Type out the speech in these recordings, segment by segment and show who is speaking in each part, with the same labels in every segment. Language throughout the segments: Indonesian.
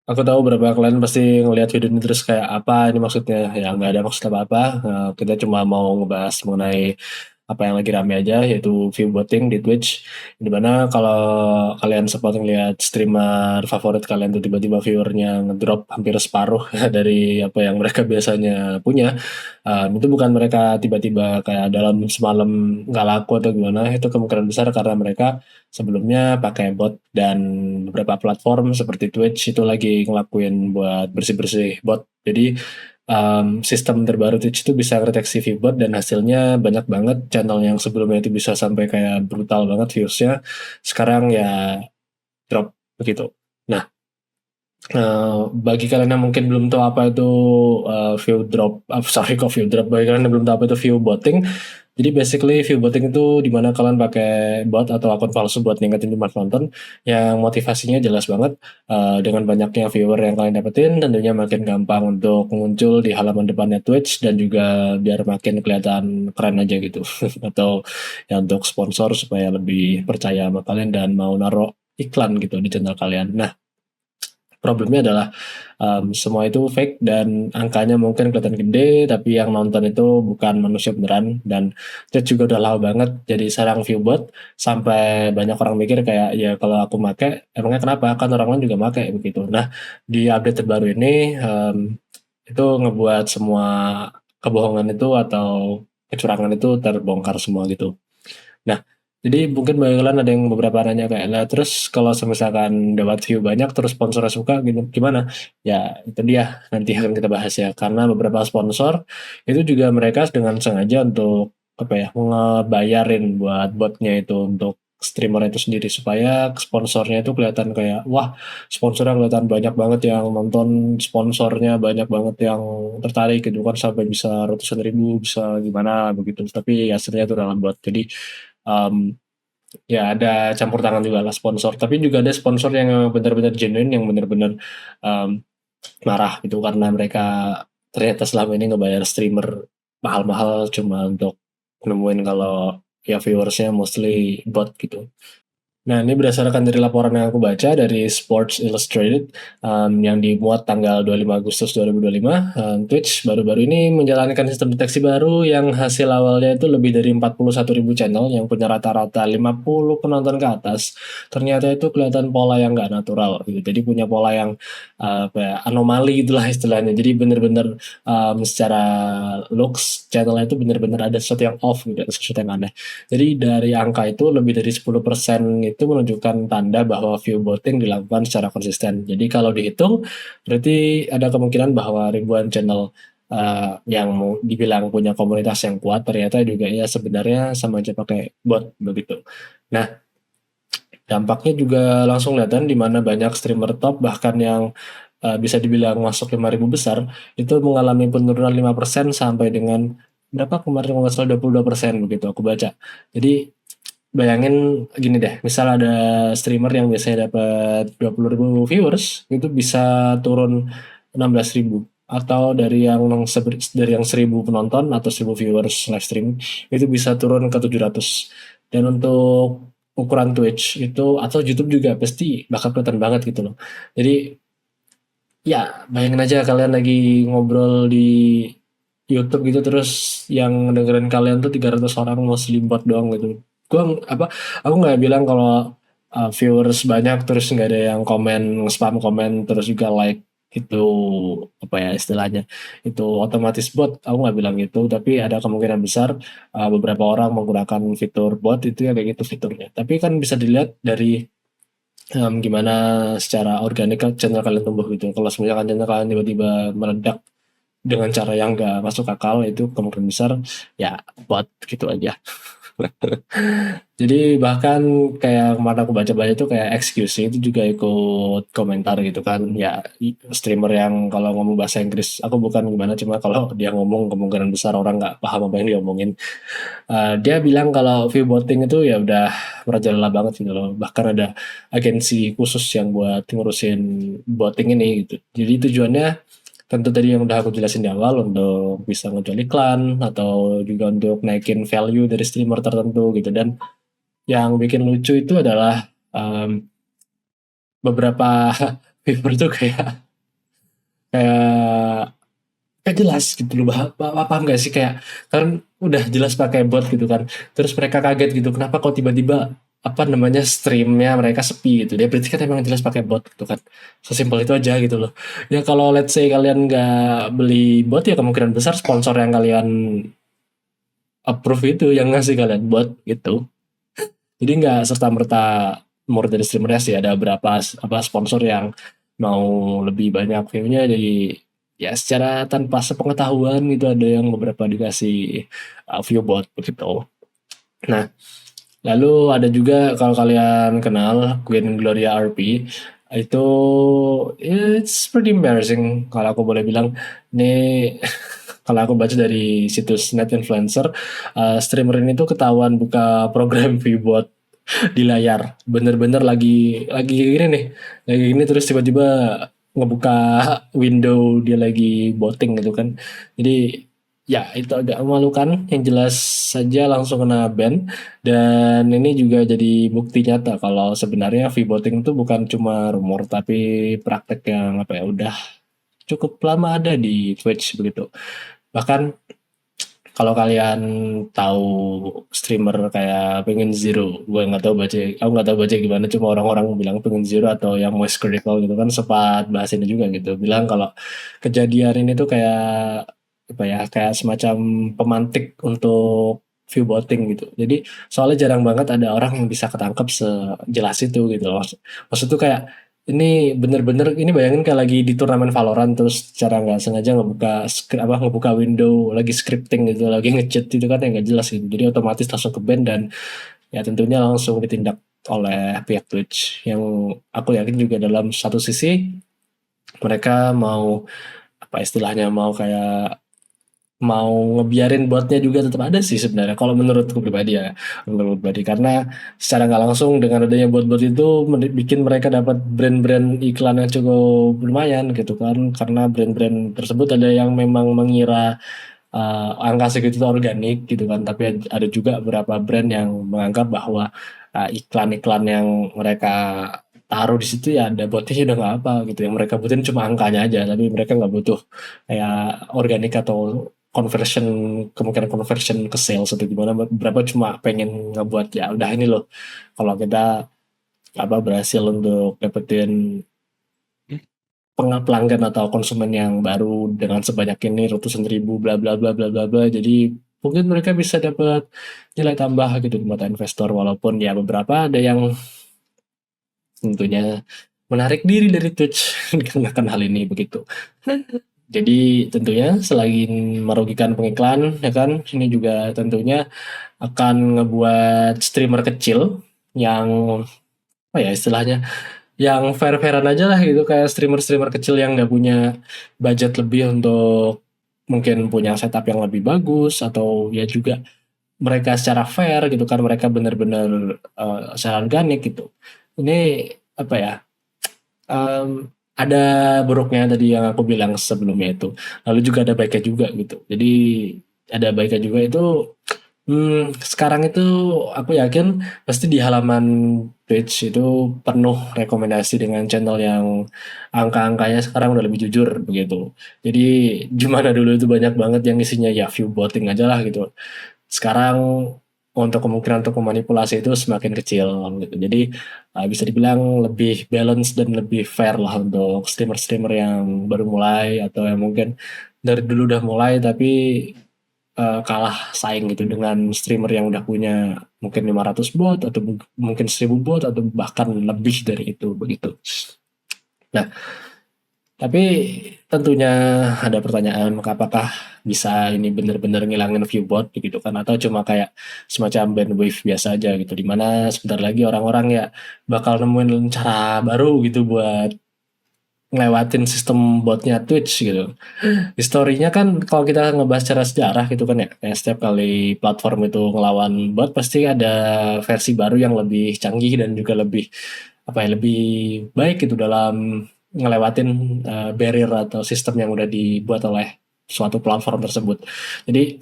Speaker 1: Aku tahu beberapa klien pasti ngelihat video ini terus kayak, "Apa ini maksudnya?" Ya nggak ada maksud apa-apa, kita cuma mau ngebahas mengenai apa yang lagi rame aja, yaitu viewbotting di Twitch. Di mana kalau kalian sempat ngelihat streamer favorit kalian tuh tiba-tiba viewernya ngedrop hampir separuh dari apa yang mereka biasanya punya, itu bukan mereka tiba-tiba kayak dalam semalam nggak laku atau gimana, itu kemungkinan besar karena mereka sebelumnya pakai bot dan beberapa platform seperti Twitch itu lagi ngelakuin buat bersih-bersih bot. Jadi sistem terbaru Twitch itu bisa ngedeteksi VBot dan hasilnya banyak banget channel yang sebelumnya itu bisa sampai kayak brutal banget viewsnya, sekarang ya drop begitu. Nah, bagi kalian yang mungkin belum tahu apa itu view drop, sorry kok view drop, bagi kalian yang belum tahu apa itu view botting, jadi basically view botting itu dimana kalian pakai bot atau akun palsu buat ningkatin jumlah penonton, yang motivasinya jelas banget, dengan banyaknya viewer yang kalian dapetin, tentunya makin gampang untuk muncul di halaman depannya Twitch dan juga biar makin kelihatan keren aja gitu, atau ya untuk sponsor supaya lebih percaya sama kalian dan mau naruh iklan gitu di channel kalian. Nah, problemnya adalah, semua itu fake dan angkanya mungkin kelihatan gede, tapi yang nonton itu bukan manusia beneran dan Twitch juga udah lama banget jadi sarang viewbot, sampai banyak orang mikir kayak, "Ya kalau aku make, emangnya kenapa? Kan orang lain juga make," begitu. Nah, di update terbaru ini, itu ngebuat semua kebohongan itu atau kecurangan itu terbongkar semua gitu. Nah, jadi mungkin bagi kalian ada yang beberapa nanya kayak, "Lah terus kalau semisalkan dapat view banyak terus sponsornya suka gimana?" Ya itu dia, nanti akan kita bahas ya. Karena beberapa sponsor itu juga mereka dengan sengaja untuk apa ya, ngebayarin buat botnya itu untuk streamer itu sendiri supaya sponsornya itu kelihatan kayak, wah sponsornya kelihatan banyak banget yang nonton, sponsornya banyak banget yang tertarik gitu kan sampai bisa ratusan ribu, bisa gimana begitu. Tapi hasilnya itu dalam bot. Jadi um, ya ada campur tangan juga lah sponsor, tapi juga ada sponsor yang memang benar-benar genuine, yang benar-benar um, marah gitu karena mereka ternyata selama ini ngebayar streamer mahal-mahal cuma untuk nemuin kalau ya viewersnya mostly bot gitu. Nah, ini berdasarkan dari laporan yang aku baca dari Sports Illustrated, yang dimuat tanggal 25 Agustus 2025, Twitch baru-baru ini menjalankan sistem deteksi baru yang hasil awalnya itu lebih dari 41.000 channel yang punya rata-rata 50 penonton ke atas. Ternyata itu kelihatan pola yang nggak natural gitu. Jadi punya pola yang apa ya, anomali itulah istilahnya. Jadi benar-benar secara looks channelnya itu benar-benar ada sesuatu yang off gitu, ada sesuatu yang aneh. Jadi dari angka itu lebih dari 10% itu menunjukkan tanda bahwa view botting dilakukan secara konsisten. Jadi kalau dihitung berarti ada kemungkinan bahwa ribuan channel yang mau dibilang punya komunitas yang kuat ternyata juga ya sebenarnya sama aja pakai bot begitu. Nah, dampaknya juga langsung kelihatan di mana banyak streamer top bahkan yang bisa dibilang masuk 5.000 besar itu mengalami penurunan 5% sampai dengan berapa kemarin kalau nggak salah 22% begitu aku baca. Jadi bayangin gini deh, misal ada streamer yang biasanya dapat 20.000 viewers, itu bisa turun 16.000. Atau dari yang 1.000 penonton atau 1.000 viewers live stream, itu bisa turun ke 700. Dan untuk ukuran Twitch itu atau YouTube juga pasti bakal kelihatan banget gitu loh. Jadi ya bayangin aja kalian lagi ngobrol di YouTube gitu terus yang dengerin kalian tuh 300 orang mau bot doang gitu. Gua apa aku nggak bilang kalau viewers banyak terus nggak ada yang komen spam komen terus juga like itu apa ya istilahnya itu otomatis bot, aku nggak bilang gitu, tapi ada kemungkinan besar beberapa orang menggunakan fitur bot itu ya kayak gitu fiturnya, tapi kan bisa dilihat dari gimana secara organik kan channel kalian tumbuh gitu. Kalau misalkan channel kalian tiba-tiba meledak dengan cara yang nggak masuk akal, itu kemungkinan besar ya buat gitu aja. Jadi bahkan kayak kemarin aku baca-baca itu kayak excuse itu juga ikut komentar gitu kan. Ya streamer yang kalau ngomong bahasa Inggris, aku bukan gimana cuma kalau dia ngomong kemungkinan besar orang nggak paham apa yang dia omongin. Dia bilang kalau view botting itu ya udah merajalela banget gitu loh. Bahkan ada agensi khusus yang buat ngurusin botting ini gitu. Jadi tujuannya tentu tadi yang udah aku jelasin di awal untuk bisa ngejual iklan atau juga untuk naikin value dari streamer tertentu gitu. Dan yang bikin lucu itu adalah beberapa Fiverr tuh kayak kayak jelas gitu loh, paham nggak sih, kayak kan udah jelas pakai bot gitu kan, terus mereka kaget gitu kenapa kok tiba-tiba apa namanya streamnya mereka sepi gitu, dia berarti kan emang jelas pakai bot gitu kan, sesimpel itu aja gitu loh. Ya kalau let's say kalian nggak beli bot ya kemungkinan besar sponsor yang kalian approve itu yang ngasih kalian bot gitu. Jadi nggak serta merta more dari streamernya sih, ada beberapa apa sponsor yang mau lebih banyak view-nya, jadi ya secara tanpa sepengetahuan gitu ada yang beberapa dikasih view bot begitu. Nah, lalu ada juga kalau kalian kenal Queen Gloria RP, itu it's pretty embarrassing kalau aku boleh bilang. Ini kalau aku baca dari situs Net Influencer, streamer ini tuh ketahuan buka program VBot di layar. Bener-bener lagi gini nih, lagi gini terus tiba-tiba ngebuka window dia lagi botting gitu kan. Jadi ya itu agak memalukan, yang jelas saja langsung kena ban, dan ini juga jadi bukti nyata kalau sebenarnya V-botting itu bukan cuma rumor tapi praktek yang apa ya udah cukup lama ada di Twitch begitu. Bahkan kalau kalian tahu streamer kayak Penguin Zero, gue nggak tahu baca, aku nggak tahu baca gimana, cuma orang-orang bilang Penguin Zero atau yang Moist Critical gitu kan sempat bahas ini juga gitu, bilang kalau kejadian ini tuh kayak apa ya, kayak semacam pemantik untuk view botting gitu. Jadi soalnya jarang banget ada orang yang bisa ketangkep sejelas itu gitu loh. Maksud tuh kayak ini bener-bener, ini bayangin kayak lagi di turnamen Valorant terus cara nggak sengaja ngebuka window lagi scripting gitu, lagi ngechat itu kan yang nggak jelas gitu, jadi otomatis langsung ke ban, dan ya tentunya langsung ditindak oleh pihak Twitch, yang aku yakin juga dalam satu sisi mereka mau apa istilahnya, mau kayak mau ngebiarin botnya juga tetap ada sih sebenarnya kalau menurutku pribadi ya, menurut pribadi, karena secara nggak langsung dengan adanya bot-bot itu bikin mereka dapat brand-brand iklan yang cukup lumayan gitu kan, karena brand-brand tersebut ada yang memang mengira angka segitu itu organik gitu kan, tapi ada juga beberapa brand yang menganggap bahwa iklan-iklan yang mereka taruh di situ ya ada botnya udah nggak apa gitu, yang mereka butuhin cuma angkanya aja, tapi mereka nggak butuh kayak organik atau conversion, kemungkinan conversion ke sales atau gimana, berapa cuma pengen ngebuat ya udah ini loh, kalau kita apa berhasil untuk dapetin pelanggan atau konsumen yang baru dengan sebanyak ini ratusan ribu bla bla bla bla bla bla, jadi mungkin mereka bisa dapat nilai tambah gitu di mata investor, walaupun ya beberapa ada yang tentunya menarik diri dari Twitch karena kan hal ini begitu. Jadi tentunya selain merugikan pengiklan ya kan, ini juga tentunya akan ngebuat streamer kecil yang apa ya istilahnya, yang fair-fairan aja lah gitu, kayak streamer-streamer kecil yang nggak punya budget lebih untuk mungkin punya setup yang lebih bagus, atau ya juga mereka secara fair gitu kan, mereka benar-benar secara organik gitu. Ini apa ya, ada buruknya tadi yang aku bilang sebelumnya itu, lalu juga ada baiknya juga gitu. Jadi ada baiknya juga itu, sekarang itu aku yakin pasti di halaman Twitch itu penuh rekomendasi dengan channel yang angka-angkanya sekarang udah lebih jujur begitu. Jadi gimana dulu itu banyak banget yang isinya ya view botting aja lah gitu. Sekarang untuk kemungkinan untuk memanipulasi itu semakin kecil gitu. Jadi bisa dibilang lebih balance dan lebih fair lah untuk streamer-streamer yang baru mulai atau yang mungkin dari dulu udah mulai tapi kalah saing gitu dengan streamer yang udah punya mungkin 500 bot atau mungkin 1000 bot atau bahkan lebih dari itu begitu. Nah, tapi tentunya ada pertanyaan, apakah bisa ini benar-benar ngilangin view bot gitu kan, atau cuma kayak semacam bandwidth biasa aja gitu, dimana sebentar lagi orang-orang ya bakal nemuin cara baru gitu buat ngelewatin sistem botnya Twitch gitu. Historinya kan kalau kita ngebahas secara sejarah gitu kan ya, kayak setiap kali platform itu ngelawan bot pasti ada versi baru yang lebih canggih dan juga lebih apa ya, lebih baik gitu dalam ngelewatin barrier atau sistem yang udah dibuat oleh suatu platform tersebut. Jadi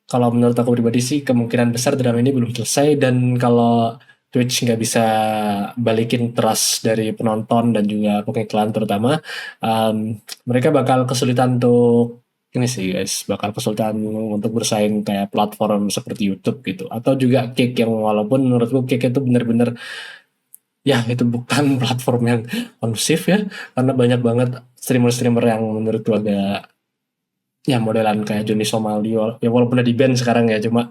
Speaker 1: kalau menurut aku pribadi sih kemungkinan besar drama ini belum selesai, dan kalau Twitch nggak bisa balikin trust dari penonton dan juga pengiklan terutama, mereka bakal kesulitan untuk ini sih guys, bakal kesulitan untuk bersaing kayak platform seperti YouTube gitu, atau juga Kick yang walaupun menurutku Kick itu bener-bener ya itu bukan platform yang kondusif ya, karena banyak banget streamer-streamer yang menurutku agak ya modelan kayak Joni Somali ya walaupun udah di-ban sekarang ya, cuma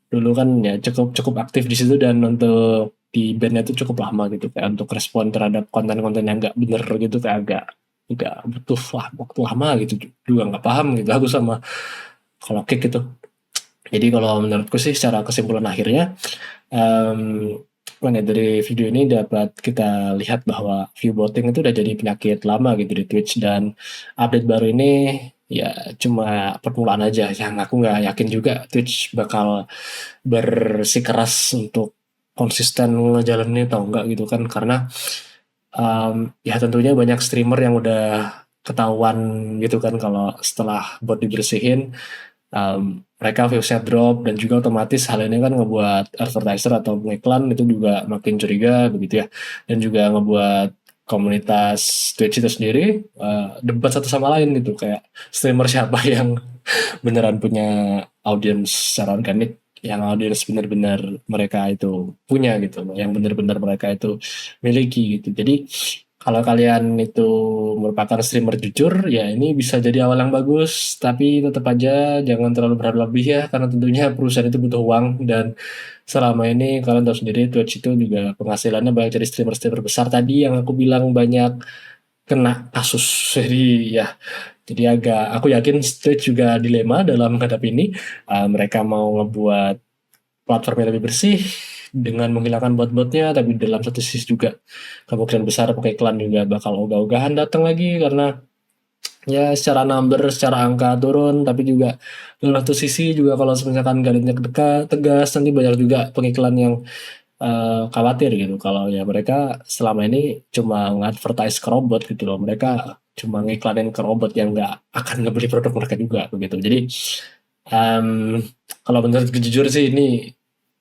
Speaker 1: dulu kan ya cukup cukup aktif di situ dan untuk di bandnya itu cukup lama gitu kayak untuk respon terhadap konten-konten yang nggak bener gitu kayak agak nggak butuh lah waktu lama gitu, juga nggak paham gitu aku sama kalau kick gitu. Jadi kalau menurutku sih secara kesimpulan akhirnya, um, dari video ini dapat kita lihat bahwa view botting itu udah jadi penyakit lama gitu di Twitch, dan update baru ini ya cuma permulaan aja yang aku nggak yakin juga Twitch bakal bersikeras untuk konsisten ngejalanin atau enggak gitu kan, karena ya tentunya banyak streamer yang udah ketahuan gitu kan kalau setelah bot dibersihin, mereka viewsnya drop, dan juga otomatis hal ini kan ngebuat advertiser atau pengiklan itu juga makin curiga begitu ya, dan juga ngebuat komunitas Twitch itu sendiri debat satu sama lain gitu kayak streamer siapa yang beneran punya audiens secara organik, yang audiens benar-benar mereka itu punya gitu, yang benar-benar mereka itu miliki gitu. Jadi kalau kalian itu merupakan streamer jujur, ya ini bisa jadi awal yang bagus, tapi tetap aja jangan terlalu berlebih ya, karena tentunya perusahaan itu butuh uang, dan selama ini kalian tahu sendiri Twitch itu juga penghasilannya banyak dari streamer-streamer besar tadi yang aku bilang banyak kena kasus. Jadi ya jadi agak aku yakin Twitch juga dilema dalam menghadapi ini. Mereka mau ngebuat platform yang lebih bersih dengan menghilangkan bot-botnya, tapi dalam satu sisi juga kemungkinan besar pakai iklan juga bakal ogah-ogahan datang lagi, karena ya secara number, secara angka turun, tapi juga dalam satu sisi juga kalau misalkan gak dekat tegas, nanti banyak juga pengiklan yang khawatir gitu kalau ya mereka selama ini cuma nge-advertise ke robot gitu loh, mereka cuma ngiklanin ke robot yang nggak akan ngebeli produk mereka juga begitu. Jadi em, kalau menurut jujur sih ini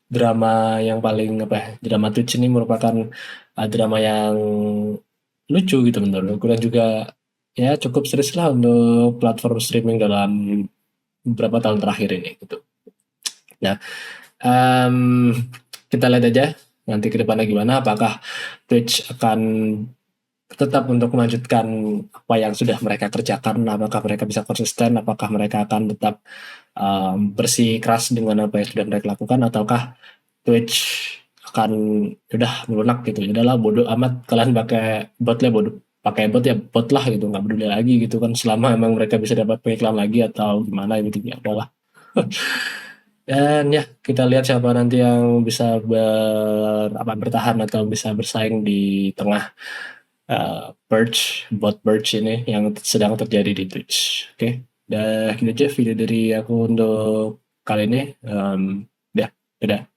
Speaker 1: drama yang paling apa ya, drama Twitch ini merupakan drama yang lucu gitu menurutku, dan juga ya cukup serius lah untuk platform streaming dalam beberapa tahun terakhir ini gitu. Nah, em, kita lihat aja nanti ke depannya gimana, apakah Twitch akan tetap untuk melanjutkan apa yang sudah mereka kerjakan, apakah mereka bisa konsisten, apakah mereka akan tetap bersikeras dengan apa yang sudah mereka lakukan, ataukah Twitch akan udah melunak gitu, udahlah bodoh amat kalian pakai bot lah, bodoh pakai bot ya bot lah gitu, nggak peduli lagi gitu kan, selama emang mereka bisa dapat pengiklan lagi atau gimana gitu ya udahlah. Dan ya kita lihat siapa nanti yang bisa bertahan atau bisa bersaing di tengah bot purge ini yang sedang terjadi di Twitch. Oke, dah gitu aja video dari aku untuk kali ini. Ya, dadah.